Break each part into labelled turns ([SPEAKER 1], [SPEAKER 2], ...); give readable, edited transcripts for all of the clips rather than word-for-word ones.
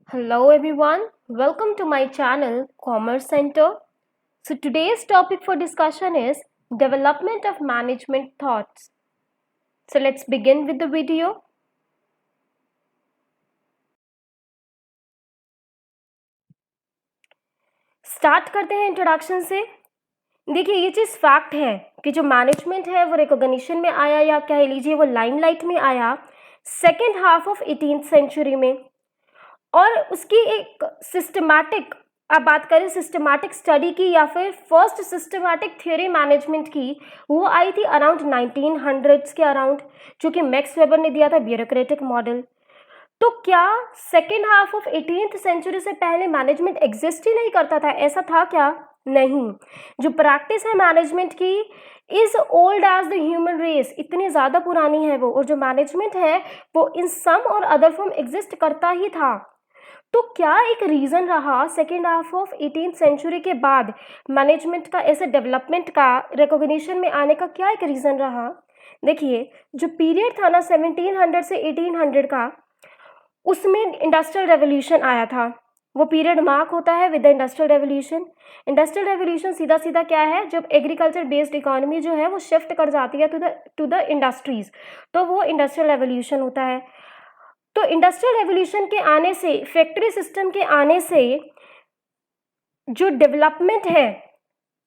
[SPEAKER 1] Hello everyone, welcome to my channel Commerce Center. So today's topic for discussion is development of management thoughts. So let's begin with the video. Start करते हैं introduction से। देखिए ये चीज़ fact है कि जो management है वो रिकॉग्निशन में आया या कह लीजिए वो लाइमलाइट में आया second half of 18th century में, और उसकी एक सिस्टमैटिक, अब बात करें सिस्टमैटिक स्टडी की या फिर फर्स्ट सिस्टमैटिक थ्योरी मैनेजमेंट की, वो आई थी अराउंड 1900s के अराउंड, जो कि मैक्स वेबर ने दिया था ब्यूरोक्रेटिक मॉडल। तो क्या second half of 18th century से पहले मैनेजमेंट एग्जिस्ट ही नहीं करता था? ऐसा था क्या? नहीं। जो प्रैक्टिस है मैनेजमेंट की is old as the human race, इतनी ज़्यादा पुरानी है वो, और जो मैनेजमेंट है वो इन सम और अदर फॉर्म एग्जिस्ट करता ही था। तो क्या एक रीज़न रहा second half of 18th century के बाद मैनेजमेंट का ऐसे डेवलपमेंट का रिकॉग्निशन में आने का क्या एक रीज़न रहा? देखिए जो पीरियड था ना 1700 से 1800 का, उसमें इंडस्ट्रियल रेवोल्यूशन आया था। वो पीरियड मार्क होता है with the industrial revolution. Industrial revolution सीधा सीधा क्या है, जब एग्रीकल्चर बेस्ड इकोनॉमी जो है वो शिफ्ट कर जाती है टू द इंडस्ट्रीज, तो वो इंडस्ट्रियल रेवोल्यूशन होता है। तो इंडस्ट्रियल रेवोल्यूशन के आने से, फैक्ट्री सिस्टम के आने से जो डेवलपमेंट है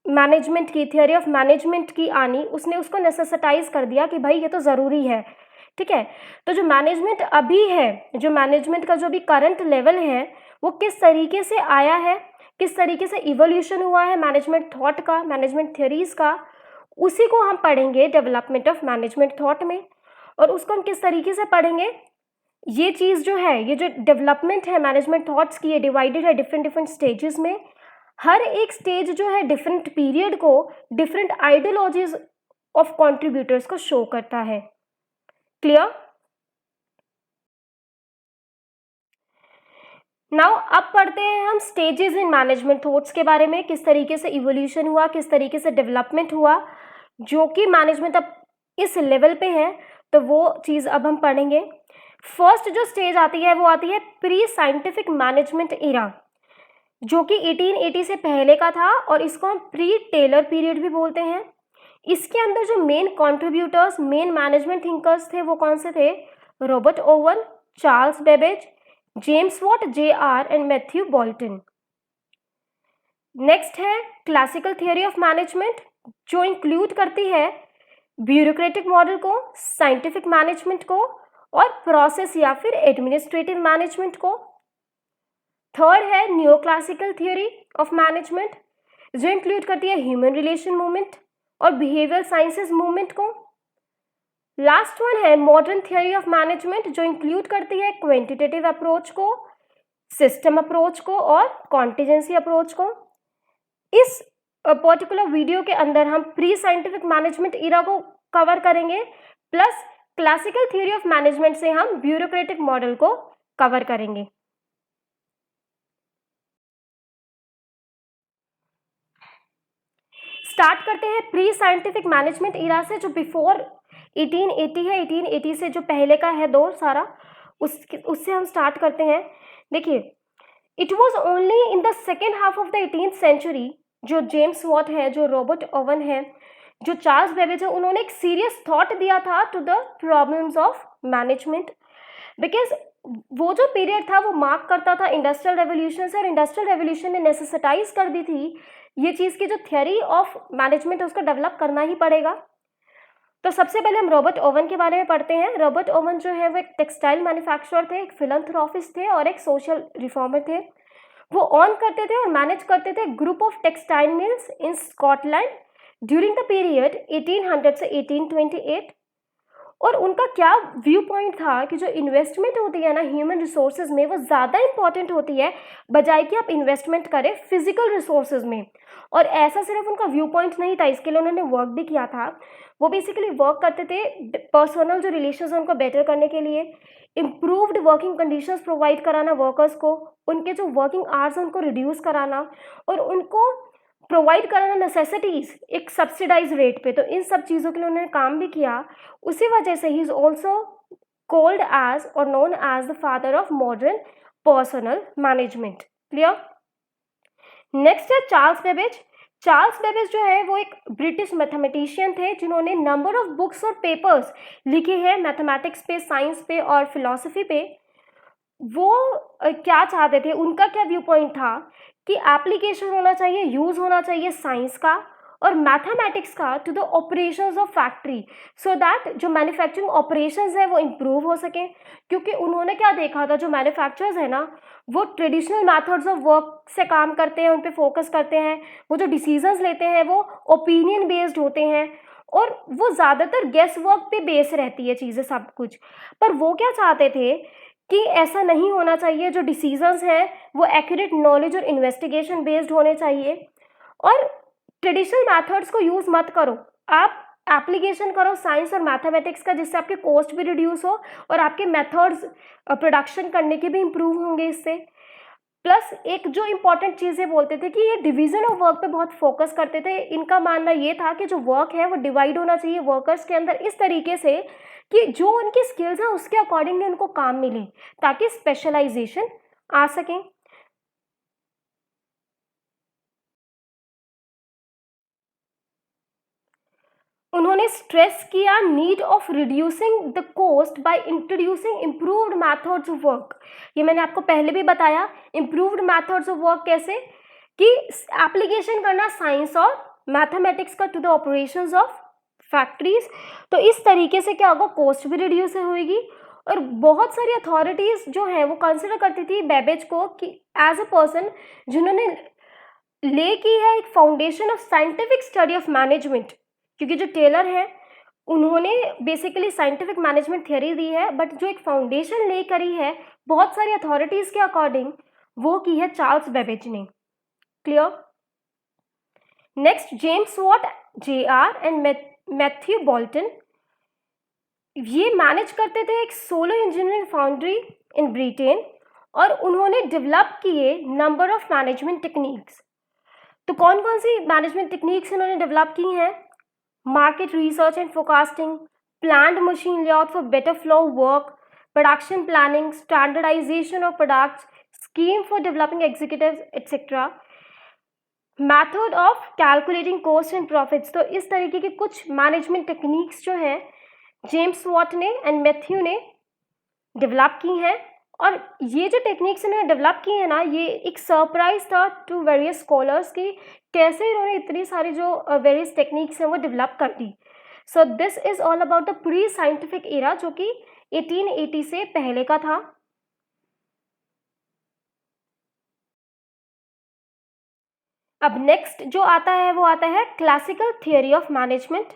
[SPEAKER 1] मैनेजमेंट की, थियोरी ऑफ मैनेजमेंट की आनी, उसने उसको नेसेसिटाइज कर दिया कि भाई ये तो ज़रूरी है। ठीक है, तो जो मैनेजमेंट अभी है, जो मैनेजमेंट का जो भी करंट लेवल है, वो किस तरीके से आया है, किस तरीके से इवोल्यूशन हुआ है मैनेजमेंट थॉट का, मैनेजमेंट थियोरीज का, उसी को हम पढ़ेंगे डेवलपमेंट ऑफ मैनेजमेंट थॉट में। और उसको हम किस तरीके से पढ़ेंगे, ये चीज़ जो है, ये जो डेवलपमेंट है मैनेजमेंट थॉट्स की, ये डिवाइडेड है डिफरेंट डिफरेंट स्टेजेस में। हर एक स्टेज जो है डिफरेंट पीरियड को, डिफरेंट आइडियोलॉजीज ऑफ कंट्रीब्यूटर्स को शो करता है। क्लियर? नाउ अब पढ़ते हैं हम स्टेजेस इन मैनेजमेंट थॉट्स के बारे में, किस तरीके से इवोल्यूशन हुआ, किस तरीके से डेवलपमेंट हुआ, जो कि मैनेजमेंट अब इस लेवल पे है, तो वो चीज़ अब हम पढ़ेंगे। फर्स्ट जो स्टेज आती है वो आती है प्री साइंटिफिक मैनेजमेंट इरा, जो कि 1880 से पहले का था, और इसको हम प्री टेलर पीरियड भी बोलते हैं। इसके अंदर जो main contributors, main management thinkers थे, वो कौन से थे? Robert oven, Charles Babbage, James Watt, JR. And Matthew Bolton. Next है क्लासिकल थियोरी ऑफ मैनेजमेंट, जो इंक्लूड करती है ब्यूरोक्रेटिक मॉडल को, साइंटिफिक मैनेजमेंट को, और प्रोसेस या फिर एडमिनिस्ट्रेटिव मैनेजमेंट को। थर्ड है new classical theory of management, जो इंक्लूड करती है ह्यूमन रिलेशन मूवमेंट और बिहेवियर साइंसेस मूवमेंट को। लास्ट वन है मॉडर्न थियोरी ऑफ मैनेजमेंट, जो इंक्लूड करती है क्वांटिटेटिव अप्रोच को, सिस्टम अप्रोच को और कॉन्टिजेंसी अप्रोच को। इस पर्टिकुलर वीडियो के अंदर हम प्री साइंटिफिक मैनेजमेंट इरा को कवर करेंगे, plus classical theory of management से हम ब्यूरोक्रेटिक मॉडल को कवर करेंगे। स्टार्ट करते हैं प्री साइंटिफिक मैनेजमेंट इरा से, जो बिफोर 1880 है, 1880 से जो पहले का है दौर सारा, उससे हम स्टार्ट करते हैं। देखिए it was only in the second half of the 18th century, जो जेम्स वॉट है, जो रॉबर्ट ओवन है, जो चार्ल्स बेबेज है, उन्होंने एक सीरियस थॉट दिया था to the problems of management. Because वो जो पीरियड था वो मार्क करता था इंडस्ट्रियल रेवोल्यूशन से, और इंडस्ट्रियल रेवोल्यूशन ने नेसेसिटाइज कर दी थी ये चीज़ की जो थियोरी ऑफ मैनेजमेंट है उसको डेवलप करना ही पड़ेगा। तो सबसे पहले हम रॉबर्ट ओवन के बारे में पढ़ते हैं। रॉबर्ट ओवन जो है वो एक टेक्सटाइल मैन्युफैक्चरर थे, एक फिलंथ्रोपिस्ट थे और एक सोशल रिफॉर्मर थे। वो ऑन करते थे और मैनेज करते थे group of textile mills in Scotland during the period 1800 से 1828। और उनका क्या व्यू पॉइंट था कि जो इन्वेस्टमेंट होती है ना ह्यूमन रिसोर्सेज में, वो ज़्यादा इंपॉर्टेंट होती है बजाय कि आप इन्वेस्टमेंट करें फिजिकल रिसोर्सेज में। और ऐसा सिर्फ उनका व्यू पॉइंट नहीं था, इसके लिए उन्होंने वर्क भी किया था। वो बेसिकली वर्क करते थे पर्सनल जो रिलेशंस हैं उनको बेटर करने के लिए, इम्प्रूव्ड वर्किंग कंडीशंस प्रोवाइड कराना वर्कर्स को, उनके जो वर्किंग आवर्स हैं उनको रिड्यूस कराना, और उनको प्रोवाइड कराना नेसेसिटीज़ एक सब्सिडाइज रेट पे। तो इन सब चीज़ों के लिए उन्होंने काम भी किया। उसी वजह से ही इज़ ऑल्सो कॉल्ड एज और known as the father of modern personal management. Clear? Next है चार्ल्स बेबेज। चार्ल्स बेबेज जो है वो एक ब्रिटिश मैथमेटिशियन थे जिन्होंने नंबर ऑफ बुक्स और पेपर्स लिखे हैं मैथमेटिक्स पे, साइंस पे और फिलॉसफी पे। वो क्या चाहते थे, उनका क्या व्यू पॉइंट था कि एप्लीकेशन होना चाहिए, यूज होना चाहिए साइंस का और मैथमेटिक्स का to the operations of factory, so that जो मैन्युफैक्चरिंग ऑपरेशंस है वो इम्प्रूव हो सके। क्योंकि उन्होंने क्या देखा था, जो मैन्युफैक्चरर्स है ना वो ट्रेडिशनल मेथड्स ऑफ वर्क से काम करते हैं, उन पे फोकस करते हैं, वो जो डिसीजंस लेते हैं वो ओपिनियन बेस्ड होते हैं और वो ज़्यादातर गेस वर्क पे बेस रहती है चीज़ें सब कुछ। पर वो क्या चाहते थे कि ऐसा नहीं होना चाहिए, जो डिसीजंस हैं वो एक्यूरेट नॉलेज और इन्वेस्टिगेशन बेस्ड होने चाहिए और ट्रेडिशनल मेथड्स को यूज़ मत करो, आप एप्लीकेशन करो साइंस और मैथमेटिक्स का, जिससे आपके कॉस्ट भी रिड्यूस हो और आपके मेथड्स प्रोडक्शन करने के भी इम्प्रूव होंगे इससे। प्लस एक जो इम्पॉर्टेंट चीज़ें बोलते थे कि ये डिवीजन ऑफ वर्क पे बहुत फोकस करते थे। इनका मानना ये था कि जो वर्क है वो डिवाइड होना चाहिए वर्कर्स के अंदर इस तरीके से कि जो उनकी स्किल्स हैं उसके अकॉर्डिंगली उनको काम मिले ताकि स्पेशलाइजेशन आ सकें। उन्होंने स्ट्रेस किया need of reducing the cost by introducing improved methods of work. ये मैंने आपको पहले भी बताया, इम्प्रूव्ड मेथड्स ऑफ वर्क कैसे कि एप्लीकेशन करना साइंस और मैथमेटिक्स का to the operations of factories. तो इस तरीके से क्या होगा, कॉस्ट भी रिड्यूस होगी और बहुत सारी अथॉरिटीज जो है वो कंसिडर करती थी बेबेज को कि एज अ पर्सन जिन्होंने ले की है एक foundation of scientific study of management. क्योंकि जो टेलर है उन्होंने बेसिकली साइंटिफिक मैनेजमेंट थियरी दी है, बट जो एक फाउंडेशन ले करी है बहुत सारी अथॉरिटीज के अकॉर्डिंग वो की है चार्ल्स बेबेज ने। Clear? Next James Watt, JR and Matthew Bolton. ये मैनेज करते थे एक solar engineering foundry in Britain और उन्होंने डेवलप किए नंबर ऑफ मैनेजमेंट टेक्निक्स। तो कौन कौन सी मैनेजमेंट टेक्निक्स इन्होंने डेवलप की हैं? Market research and forecasting, planned machine layout for better flow work, production planning, standardization of products, scheme for developing executives etcetera, method of calculating cost and profits. तो इस तरीके की कुछ मैनेजमेंट टेक्निक्स जो हैं जेम्स वॉट ने and Matthew ने develop की हैं। और ये जो टेक्निक्स इन्होंने डेवलप की है ना, ये एक सरप्राइज था टू वेरियस स्कॉलर्स की कैसे इन्होंने इतनी सारी जो वेरियस टेक्निक्स हैं वो डेवलप कर दी। So this is all about the pre scientific era जो कि 1880 से पहले का था। अब नेक्स्ट जो आता है वो आता है classical theory of management.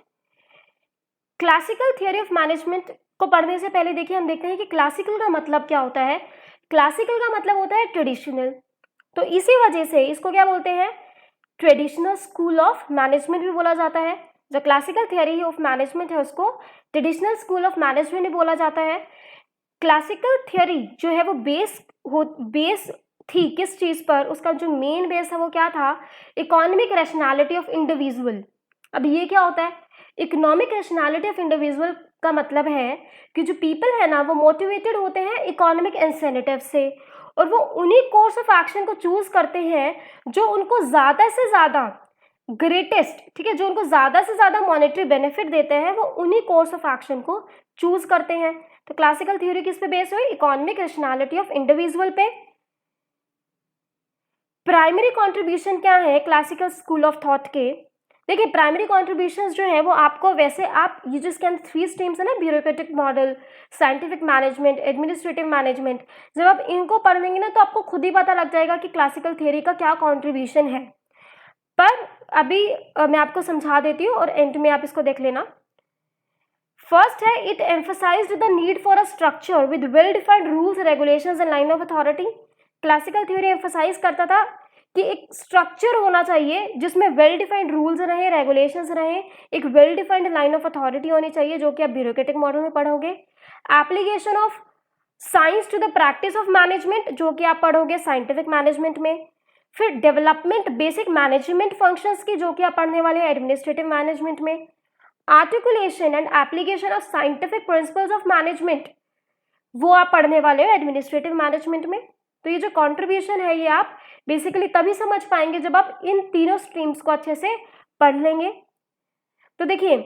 [SPEAKER 1] Classical theory of management को पढ़ने से पहले देखिए हम देखते हैं कि क्लासिकल का मतलब क्या होता है। क्लासिकल का मतलब होता है ट्रेडिशनल, तो इसी वजह से इसको क्या बोलते हैं, ट्रेडिशनल स्कूल ऑफ मैनेजमेंट भी बोला जाता है। जो क्लासिकल थियोरी ऑफ मैनेजमेंट है उसको ट्रेडिशनल स्कूल ऑफ मैनेजमेंट भी बोला जाता है। क्लासिकल थियोरी जो है वो बेस थी किस चीज़ पर, उसका जो मेन बेस है वो क्या था, इकोनॉमिक रैशनैलिटी ऑफ इंडिविजुअल। अब ये क्या होता है, इकोनॉमिक रैशनैलिटी ऑफ इंडिविजुअल का मतलब है कि जो पीपल है ना वो मोटिवेटेड होते हैं इकोनॉमिक इंसेंटिव से और वो उन्हीं कोर्स ऑफ एक्शन को चूज करते हैं जो उनको ज़्यादा से ज़्यादा ग्रेटेस्ट, ठीक है, जो उनको ज़्यादा से ज़्यादा मॉनेटरी बेनिफिट देते हैं वो उन्हीं कोर्स ऑफ एक्शन को चूज करते हैं। तो क्लासिकल थ्योरी किस पे बेस हुई, इकोनॉमिक रैशनैलिटी ऑफ इंडिविजुअल पे। प्राइमरी कंट्रीब्यूशन क्या है क्लासिकल स्कूल ऑफ थॉट के, देखिए प्राइमरी कॉन्ट्रीब्यूशंस जो है वो आपको वैसे आप ये जिसके अंदर 3 स्ट्रीम्स है ना, bureaucratic model, scientific management, administrative management, जब आप इनको पढ़ेंगे ना तो आपको खुद ही पता लग जाएगा कि क्लासिकल थियरी का क्या कॉन्ट्रीब्यूशन है। पर अभी मैं आपको समझा देती हूँ और एंड में आप इसको देख लेना। फर्स्ट है it emphasized the need for a structure with well defined rules, regulations and line of authority. Classical theory emphasize करता था कि एक स्ट्रक्चर होना चाहिए जिसमें वेल डिफाइंड रूल्स रहे, रेगुलेशंस रहे, एक well defined line of authority होनी चाहिए जो कि आप ब्यूरोक्रेटिक मॉडल में पढ़ोगे। Application of science to the practice of management जो कि आप पढ़ोगे साइंटिफिक मैनेजमेंट में। फिर डेवलपमेंट बेसिक मैनेजमेंट फंक्शंस की जो कि आप पढ़ने वाले हैं एडमिनिस्ट्रेटिव मैनेजमेंट में। Articulation and application of scientific principles of management वो आप पढ़ने वाले हो एडमिनिस्ट्रेटिव मैनेजमेंट में। तो ये जो कंट्रीब्यूशन है ये आप बेसिकली तभी समझ पाएंगे जब आप इन तीनों स्ट्रीम्स को अच्छे से पढ़ लेंगे। तो देखिए,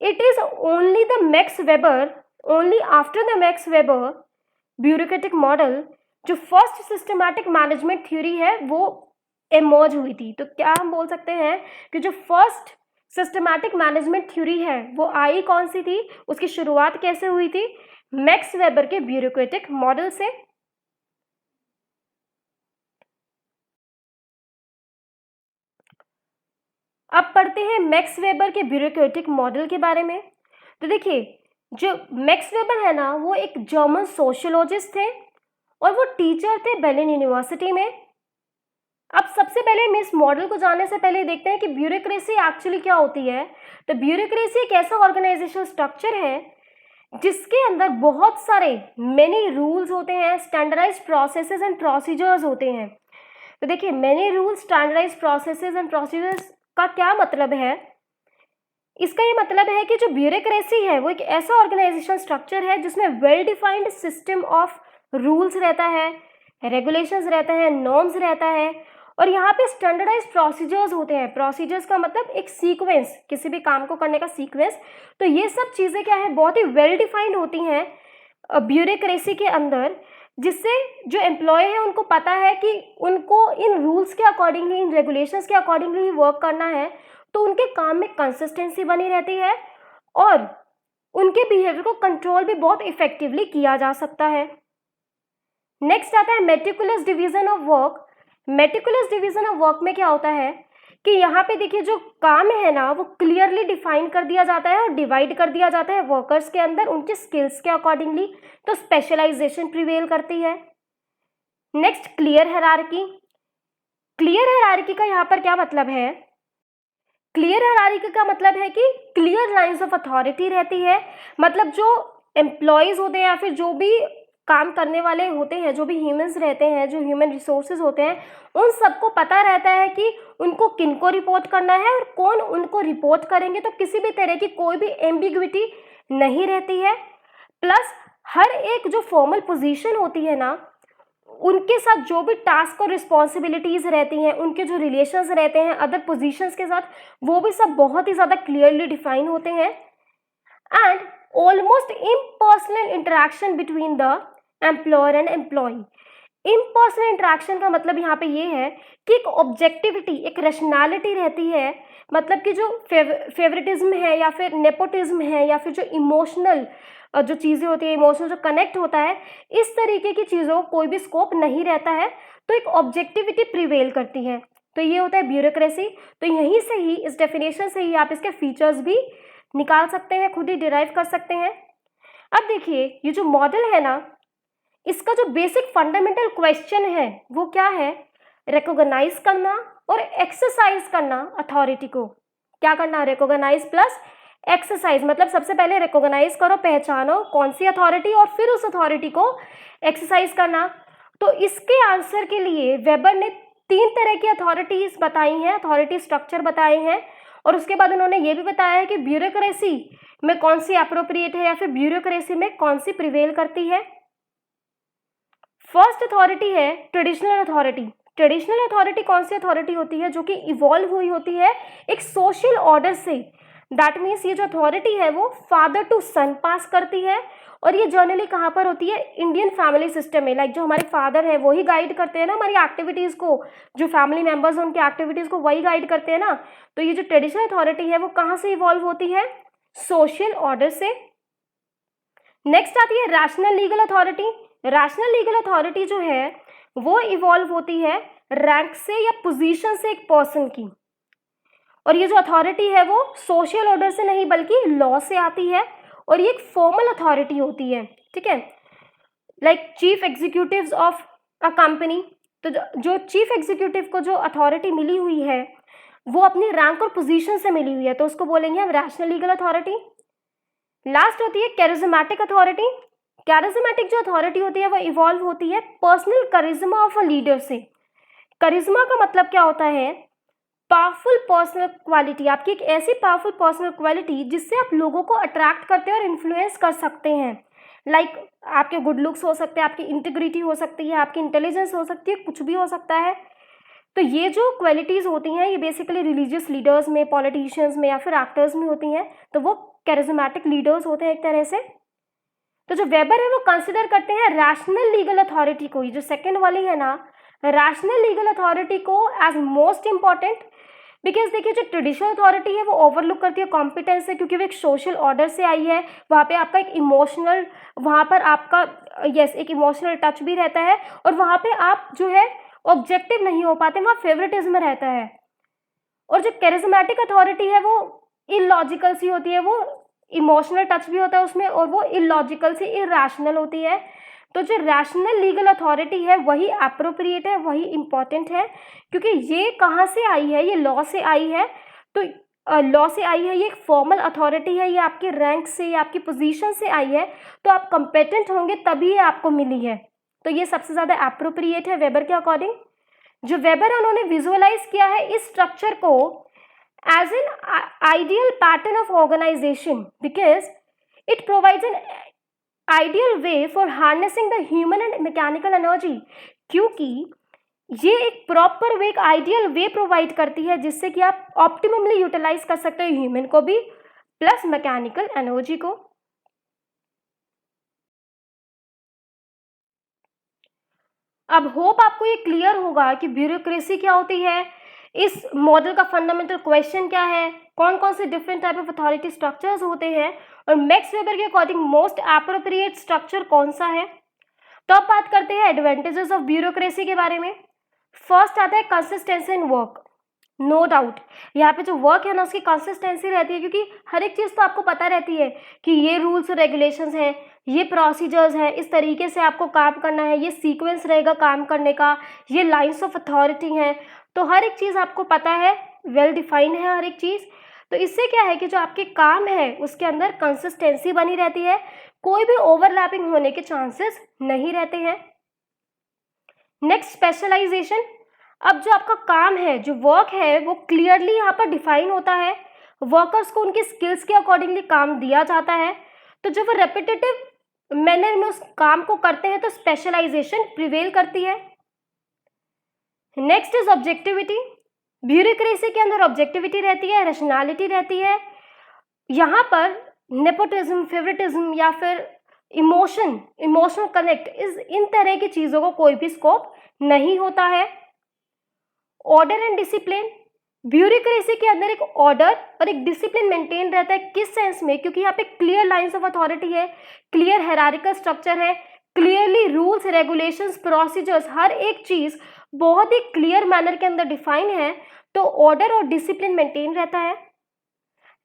[SPEAKER 1] it is only the max weber, only after the max weber bureaucratic model जो फर्स्ट सिस्टमैटिक मैनेजमेंट थ्योरी है वो इमर्ज हुई थी। तो क्या हम बोल सकते हैं कि जो फर्स्ट सिस्टमैटिक मैनेजमेंट थ्योरी है वो आई कौन सी थी, उसकी शुरुआत कैसे हुई थी? मैक्स वेबर के ब्यूरोक्रेटिक मॉडल से। अब पढ़ते हैं मैक्स वेबर के ब्यूरोक्रेटिक मॉडल के बारे में। तो देखिए, जो मैक्स वेबर है ना वो एक जर्मन सोशियोलॉजिस्ट थे और वो टीचर थे बेर्लिन यूनिवर्सिटी में। अब सबसे पहले हम इस मॉडल को जानने से पहले देखते हैं कि ब्यूरोक्रेसी एक्चुअली क्या होती है। तो ब्यूरोक्रेसी एक ऐसा ऑर्गेनाइजेशनल स्ट्रक्चर है जिसके अंदर बहुत सारे मेनी रूल्स होते हैं, स्टैंडर्डाइज्ड प्रोसेसेस एंड प्रोसीजर्स होते हैं। तो देखिए, many rules, standardized processes and procedures का क्या मतलब है? इसका ये मतलब है कि जो ब्यूरोक्रेसी है वो एक ऐसा ऑर्गेनाइजेशनल स्ट्रक्चर है जिसमें well defined system of rules रहता है, रेगुलेशंस रहते हैं, नॉर्म्स रहता है और यहाँ पे स्टैंडर्डाइज्ड प्रोसीजर्स होते हैं। प्रोसीजर्स का मतलब एक सीक्वेंस, किसी भी काम को करने का सीक्वेंस। तो ये सब चीज़ें क्या है, बहुत ही वेल डिफाइंड होती हैं ब्यूरोक्रेसी के अंदर, जिससे जो एम्प्लॉय है उनको पता है कि उनको इन रूल्स के अकॉर्डिंगली, इन रेगुलेशंस के अकॉर्डिंगली ही वर्क करना है। तो उनके काम में कंसिस्टेंसी बनी रहती है और उनके बिहेवियर को कंट्रोल भी बहुत इफेक्टिवली किया जा सकता है। नेक्स्ट आता है meticulous division of work. Meticulous division of work में क्या होता है कि यहाँ पे देखिए, जो काम है ना वो क्लियरली डिफाइन कर दिया जाता है और डिवाइड कर दिया जाता है वर्कर्स के अंदर उनके स्किल्स के अकॉर्डिंगली। तो स्पेशलाइजेशन प्रिवेल करती है। Next, clear hierarchy. Clear hierarchy का यहाँ पर क्या मतलब है? क्लियर हायरार्की का मतलब है कि क्लियर लाइंस ऑफ अथॉरिटी रहती है। मतलब जो एम्प्लॉयज होते हैं या फिर जो भी काम करने वाले होते हैं, जो भी ह्यूमंस रहते हैं, जो ह्यूमन रिसोर्सेज होते हैं, उन सबको पता रहता है कि उनको किनको रिपोर्ट करना है और कौन उनको रिपोर्ट करेंगे। तो किसी भी तरह की कोई भी एम्बिग्विटी नहीं रहती है। प्लस हर एक जो फॉर्मल पोजीशन होती है ना, उनके साथ जो भी टास्क और रिस्पॉन्सिबिलिटीज रहती हैं, उनके जो रिलेशंस रहते हैं अदर पोजीशंस के साथ, वो भी सब बहुत ही ज़्यादा क्लियरली डिफाइन होते हैं। And almost impersonal interaction between the employer and employee. Impersonal interaction का मतलब यहाँ पे ये है कि एक ऑब्जेक्टिविटी, एक रैशनैलिटी रहती है। मतलब कि जो फेवरेटिज्म है या फिर नेपोटिज्म है या फिर जो इमोशनल जो चीज़ें होती है, इमोशनल जो कनेक्ट होता है, इस तरीके की चीज़ों को कोई भी स्कोप नहीं रहता है। तो एक ऑब्जेक्टिविटी प्रिवेल करती है। तो ये होता है ब्यूरोक्रेसी। तो यहीं से ही, इस डेफिनेशन से ही आप इसके फीचर्स भी निकाल सकते हैं, खुद ही डिराइव कर सकते हैं। अब देखिए, ये जो मॉडल है ना, इसका जो बेसिक फंडामेंटल क्वेश्चन है वो क्या है? रिकॉग्नाइज करना और एक्सरसाइज करना अथॉरिटी को। क्या करना? Recognize plus exercise. मतलब सबसे पहले रिकॉग्नाइज करो, पहचानो कौन सी अथॉरिटी, और फिर उस अथॉरिटी को एक्सरसाइज करना। तो इसके आंसर के लिए वेबर ने 3 तरह की अथॉरिटीज बताई हैं, अथॉरिटी स्ट्रक्चर बताए हैं। और उसके बाद उन्होंने ये भी बताया है कि ब्यूरोक्रेसी में कौन सी अप्रोप्रिएट है या फिर ब्यूरोक्रेसी में कौन सी प्रिवेल करती है। फर्स्ट अथॉरिटी है ट्रेडिशनल अथॉरिटी। ट्रेडिशनल अथॉरिटी कौन सी अथॉरिटी होती है? जो कि इवॉल्व हुई होती है एक सोशल ऑर्डर से। दैट मीन्स ये जो अथॉरिटी है वो फादर टू सन पास करती है। और ये जनरली कहाँ पर होती है? इंडियन फैमिली सिस्टम में। लाइक जो हमारे फादर हैं वही गाइड करते हैं ना हमारी एक्टिविटीज़ को, जो फैमिली मेम्बर्स हैं उनकी एक्टिविटीज़ को वही गाइड करते हैं ना। तो ये जो ट्रेडिशनल अथॉरिटी है वो कहाँ से इवॉल्व होती है? सोशल ऑर्डर से। नेक्स्ट आती है rational legal authority. Rational legal authority जो है वो इवॉल्व होती है रैंक से या पोजीशन से एक पर्सन की। और ये जो अथॉरिटी है वो सोशल ऑर्डर से नहीं बल्कि लॉ से आती है और ये एक फॉर्मल अथॉरिटी होती है। ठीक है, like chief executives of a company. तो जो चीफ एग्जीक्यूटिव को जो अथॉरिटी मिली हुई है वो अपनी रैंक और पोजीशन से मिली हुई है, तो उसको बोलेंगे हम रैशनल लीगल अथॉरिटी। लास्ट होती है कैरिज्मेटिक अथॉरिटी। कैरिज्मेटिक जो अथॉरिटी होती है वो इवॉल्व होती है personal charisma of a leader से। करिज्मा का मतलब क्या होता है? Powerful personal quality. आपकी एक ऐसी पावरफुल पर्सनल क्वालिटी जिससे आप लोगों को अट्रैक्ट करते हैं और इन्फ्लुएंस कर सकते हैं। लाइक आपके गुड लुक्स हो सकते हैं, आपकी इंटीग्रिटी हो सकती है, आपकी इंटेलिजेंस हो सकती है, कुछ भी हो सकता है। तो ये जो क्वालिटीज़ होती हैं ये बेसिकली रिलीजियस लीडर्स में, पॉलिटिशियंस में या फिर एक्टर्स में होती हैं, तो वो कैरिज्मेटिक लीडर्स होते हैं एक तरह से। तो जो वेबर है वो कंसिडर करते हैं रैशनल लीगल अथॉरिटी को, ये जो सेकंड वाली है ना, रैशनल लीगल अथॉरिटी को एज मोस्ट इंपॉर्टेंट, बिकॉज देखिए जो ट्रेडिशनल अथॉरिटी है वो ओवरलुक करती है कॉम्पिटेंस से, क्योंकि वो एक सोशल ऑर्डर से आई है, वहाँ पे आपका एक इमोशनल, वहाँ पर आपका एक इमोशनल टच भी रहता है, और वहाँ पे आप जो है ऑब्जेक्टिव नहीं हो पाते, वहाँ फेवरेटिज्म रहता है। और जो कैरिज्मेटिक अथॉरिटी है वो इलॉजिकल सी होती है, वो इमोशनल टच भी होता है उसमें, और वो इलॉजिकल सी, इरैशनल होती है। तो जो रैशनल लीगल अथॉरिटी है वही अप्रोप्रिएट है, वही इम्पॉर्टेंट है, क्योंकि ये कहाँ से आई है, ये लॉ से आई है। तो लॉ से आई है, ये एक फॉर्मल अथॉरिटी है, ये आपके रैंक से, आपकी पोजीशन से आई है, तो आप कंपेटेंट होंगे तभी ये आपको मिली है। तो ये सबसे ज़्यादा अप्रोप्रिएट है वेबर के अकॉर्डिंग। जो वेबर है उन्होंने विजुअलाइज किया है इस स्ट्रक्चर को as an ideal pattern of organization, because it provides an ideal way for harnessing the human and mechanical energy, क्योंकि ये एक प्रॉपर वे, एक आइडियल वे प्रोवाइड करती है जिससे कि आप ऑप्टिममली यूटिलाइज कर सकते हो ह्यूमन को भी प्लस मैकेनिकल एनर्जी को। अब होप आपको ये क्लियर होगा कि ब्यूरोक्रेसी क्या होती है, इस मॉडल का फंडामेंटल क्वेश्चन क्या है, कौन कौन से different type of authority structures होते हैं, और मैक्स वेबर के अकॉर्डिंग मोस्ट एप्रोप्रिएट स्ट्रक्चर कौन सा है। तो अब बात करते हैं एडवांटेजेस ऑफ ब्यूरोक्रेसी के बारे में। फर्स्ट आता है consistency in work. No doubt यहाँ पे जो वर्क है ना उसकी कंसिस्टेंसी रहती है, क्योंकि हर एक चीज़ तो आपको पता रहती है कि ये रूल्स और रेगुलेशंस हैं, ये प्रोसीजर्स हैं, इस तरीके से आपको काम करना है, ये सीक्वेंस रहेगा काम करने का, ये लाइंस ऑफ अथॉरिटी हैं, तो हर एक चीज़ आपको पता है, वेल डिफाइंड है हर एक चीज़। तो इससे क्या है कि जो आपके काम है उसके अंदर कंसिस्टेंसी बनी रहती है, कोई भी ओवरलैपिंग होने के चांसेस नहीं रहते हैं। Next specialization. अब जो आपका काम है, जो वर्क है, वो क्लियरली यहाँ पर डिफाइन होता है, वर्कर्स को उनके स्किल्स के अकॉर्डिंगली काम दिया जाता है, तो जब वो रेपिटेटिव मैनर में उस काम को करते हैं तो स्पेशलाइजेशन प्रिवेल करती है। Next is objectivity. ब्यूरोक्रेसी के अंदर ऑब्जेक्टिविटी रहती है, रैशनैलिटी रहती है। यहाँ पर नेपोटिज्म, फेवरेटिज्म या फिर इमोशनल कनेक्ट, इन तरह की चीज़ों को कोई भी स्कोप नहीं होता है। Order and discipline. ब्यूरोक्रेसी के अंदर एक ऑर्डर और एक डिसिप्लिन मेंटेन रहता है, किस सेंस में, क्योंकि यहाँ पे क्लियर लाइंस ऑफ अथॉरिटी है, क्लियर हायरार्किकल स्ट्रक्चर है, क्लियरली रूल्स, रेगुलेशंस, प्रोसीजर्स, हर एक चीज़ बहुत ही क्लियर मैनर के अंदर डिफाइन है, तो ऑर्डर और डिसिप्लिन मेंटेन रहता है।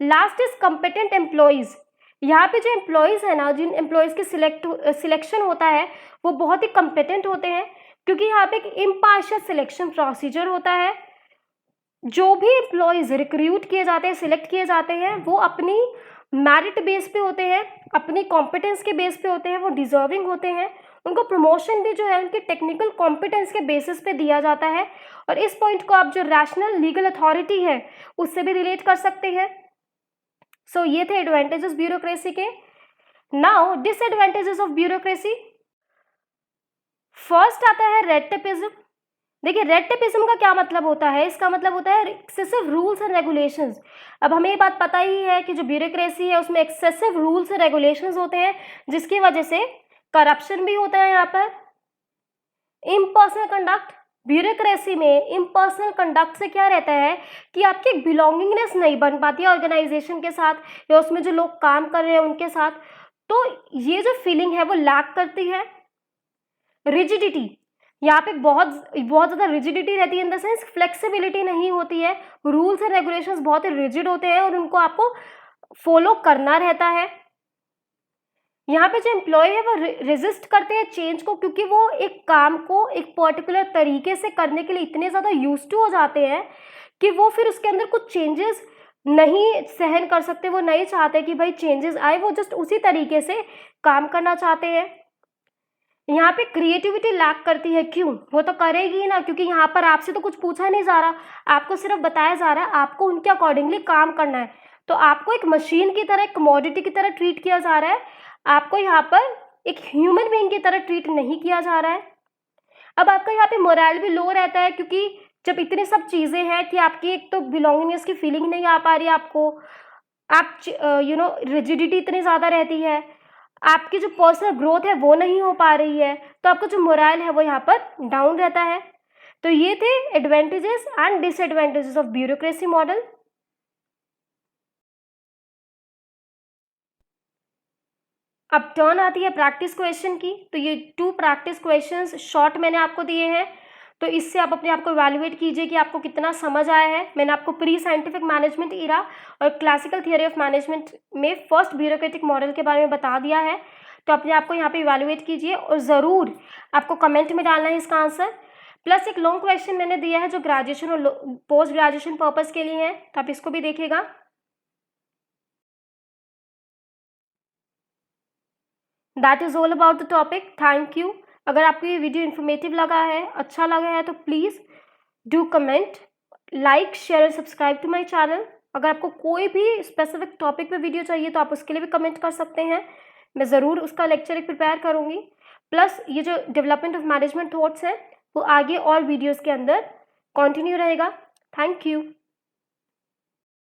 [SPEAKER 1] Last is competent employees. यहाँ पे जो एम्प्लॉयज़ है ना, जिन एम्प्लॉयज़ की सिलेक्शन होता है वो बहुत ही कंपेटेंट होते हैं, क्योंकि यहाँ पे एक इम्पार्शियल सिलेक्शन प्रोसीजर होता है। जो भी एम्प्लॉयज़ रिक्रूट किए जाते हैं, सिलेक्ट किए जाते हैं, वो अपनी मेरिट बेस पे होते हैं, अपनी कॉम्पिटेंस के बेस पे होते हैं, वो डिजर्विंग होते हैं, उनको प्रमोशन भी जो है उनकी टेक्निकल कॉम्पिटेंस के बेसिस पे दिया जाता है। और इस पॉइंट को आप जो रैशनल लीगल अथॉरिटी है उससे भी रिलेट कर सकते हैं। सो ये थे एडवांटेजेस ब्यूरोक्रेसी के। Now disadvantages of bureaucracy. First आता है रेड टेपिज्म। देखिए रेड टेपिज्म का क्या मतलब होता है, इसका मतलब होता है एक्सेसिव रूल्स एंड रेगुलेशंस। अब हमें ये बात पता ही है कि जो ब्यूरोक्रेसी है उसमें एक्सेसिव रूल्स एंड रेगुलेशंस होते हैं, जिसकी वजह से करप्शन भी होता है। यहाँ पर इम्पर्सनल कंडक्ट। ब्यूरोक्रेसी में इम्पर्सनल कंडक्ट से क्या रहता है कि आपकी एक बिलोंगिंगनेस नहीं बन पाती है ऑर्गेनाइजेशन के साथ या उसमें जो लोग काम कर रहे हैं उनके साथ, तो ये जो फीलिंग है वो लैक करती है। रिजिडिटी, यहाँ पे बहुत ज़्यादा रिजिडिटी रहती है, इन द सेंस फ्लेक्सिबिलिटी नहीं होती है, रूल्स एंड रेगुलेशंस बहुत ही रिजिड होते हैं और उनको आपको फॉलो करना रहता है। यहाँ पे जो एम्प्लॉय है वो रेजिस्ट करते हैं चेंज को, क्योंकि वो एक काम को एक पर्टिकुलर तरीके से करने के लिए इतने ज़्यादा यूज टू हो जाते हैं कि वो फिर उसके अंदर कुछ चेंजेस नहीं सहन कर सकते, वो नहीं चाहते कि भाई चेंजेस आए, वो जस्ट उसी तरीके से काम करना चाहते हैं। यहाँ पे क्रिएटिविटी लैक करती है, क्यों, वो तो करेगी ना, क्योंकि यहाँ पर आपसे तो कुछ पूछा नहीं जा रहा, आपको सिर्फ बताया जा रहा है आपको उनके अकॉर्डिंगली काम करना है, तो आपको एक मशीन की तरह, एक कमोडिटी की तरह ट्रीट किया जा रहा है, आपको यहाँ पर एक ह्यूमन बीइंग की तरह ट्रीट नहीं किया जा रहा है। अब आपका यहाँ पे मोरल भी लो रहता है, क्योंकि जब इतनी सब चीज़ें हैं कि आपकी एक तो बिलोंगिंगनेस की फीलिंग नहीं आ पा रही है आपको, आप रिजिडिटी इतनी ज़्यादा रहती है, आपकी जो पर्सनल ग्रोथ है वो नहीं हो पा रही है, तो आपका जो मोरल है वो यहाँ पर डाउन रहता है। तो ये थे advantages and disadvantages of bureaucracy model. अब टर्न आती है प्रैक्टिस क्वेश्चन की। तो ये 2 प्रैक्टिस क्वेश्चंस शॉर्ट मैंने आपको दिए हैं, तो इससे आप अपने आप को इवैल्यूएट कीजिए कि आपको कितना समझ आया है। मैंने आपको प्री साइंटिफिक मैनेजमेंट इरा और क्लासिकल थियोरी ऑफ मैनेजमेंट में फर्स्ट ब्यूरोक्रेटिक मॉडल के बारे में बता दिया है। तो अपने आप को यहाँ पे इवैल्यूएट कीजिए और ज़रूर आपको कमेंट में डालना है इसका आंसर। प्लस एक लॉन्ग क्वेश्चन मैंने दिया है जो ग्रेजुएशन और पोस्ट ग्रेजुएशन पर्पज़ के लिए है, तो आप इसको भी देखिएगा। That is all about the topic. Thank you. अगर आपको ये वीडियो इन्फॉर्मेटिव लगा है, अच्छा लगा है, तो please do comment, like, share and subscribe to my channel. अगर आपको कोई भी स्पेसिफिक टॉपिक पे वीडियो चाहिए तो आप उसके लिए भी कमेंट कर सकते हैं, मैं ज़रूर उसका लेक्चर एक प्रिपेयर करूँगी। प्लस ये जो डेवलपमेंट ऑफ मैनेजमेंट थॉट्स हैं वो आगे और वीडियोज़ के अंदर कंटिन्यू रहेगा। Thank you.